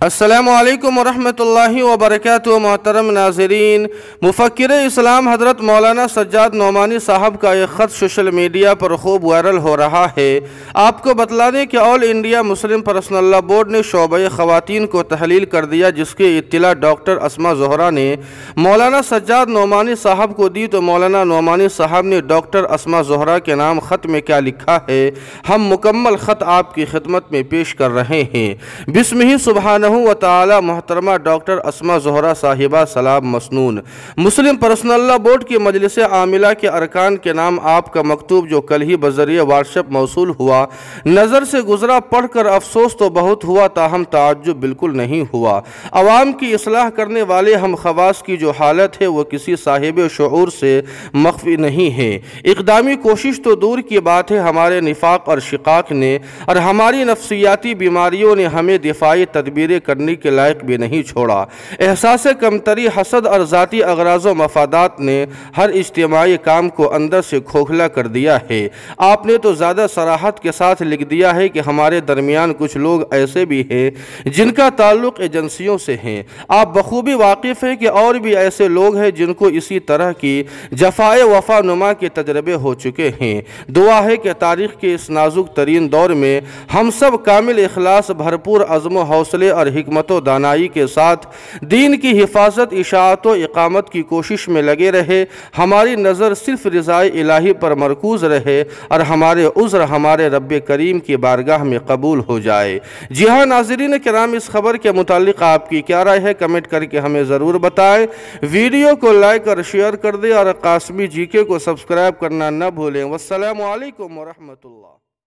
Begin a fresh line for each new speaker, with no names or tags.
السلام علیکم ورحمۃ اللہ وبرکاتہ۔ محترم ناظرین، مفکر اسلام حضرت مولانا سجاد نعمانی صاحب کا ایک خط سوشل میڈیا پر خوب وائرل ہو رہا ہے۔ آپ کو بتلا دیں کہ آل انڈیا مسلم پرسنل لا بورڈ نے شعبہ خواتین کو تحلیل کر دیا، جس کی اطلاع ڈاکٹر اسما زہرا نے مولانا سجاد نعمانی صاحب کو دی، تو مولانا نعمانی صاحب نے ڈاکٹر اسما زہرا کے نام خط میں کیا لکھا ہے، ہم مکمل خط آپ کی خدمت میں پیش کر رہے ہیں۔ بسمہ سبحانہ و تعالی۔ محترمہ ڈاکٹر اسما زہرا صاحبہ سلام مسنون، مسلم پرسنل لا بورڈ کی مجلس عاملہ کے ارکان کے نام آپ کا مکتوب جو کل ہی بذریعہ واٹس ایپ موصول ہوا، نظر سے گزرا، پڑھ کر افسوس تو بہت ہوا، تاہم تعجب بالکل نہیں ہوا۔ عوام کی اصلاح کرنے والے ہم خواص کی جو حالت ہے وہ کسی صاحب شعور سے مخفی نہیں ہے۔ اقدامی کوشش تو دور کی بات ہے، ہمارے نفاق اور شقاق نے اور ہماری نفسیاتی بیماریوں نے ہمیں دفاعی تدبیریں کرنے کے لائق بھی نہیں چھوڑا۔ احساس کمتری، حسد اور ذاتی اغراض و مفادات نے ہر اجتماعی کام کو اندر سے کھوکھلا کر دیا ہے۔ آپ نے تو زیادہ صراحت کے ساتھ لکھ دیا ہے کہ ہمارے درمیان کچھ لوگ ایسے بھی ہیں جن کا تعلق ایجنسیوں سے ہیں۔ آپ بخوبی واقف ہیں کہ اور بھی ایسے لوگ ہیں جن کو اسی طرح کی جفائے وفا نما کے تجربے ہو چکے ہیں۔ دعا ہے کہ تاریخ کے اس نازک ترین دور میں ہم سب کامل اخلاص، بھرپور عزم و حوصلے اور حکمت و دانائی کے ساتھ دین کی حفاظت، اشاعت و اقامت کی کوشش میں لگے رہے، ہماری نظر صرف رضائے الہی پر مرکوز رہے اور ہمارے عذر ہمارے رب کریم کی بارگاہ میں قبول ہو جائے۔ جی ہاں ناظرین کرام، اس خبر کے متعلق آپ کی کیا رائے ہے، کمنٹ کر کے ہمیں ضرور بتائیں۔ ویڈیو کو لائک اور شیئر کر دیں اور قاسمی جی کے کو سبسکرائب کرنا نہ بھولیں۔ والسلام علیکم ورحمۃ اللہ۔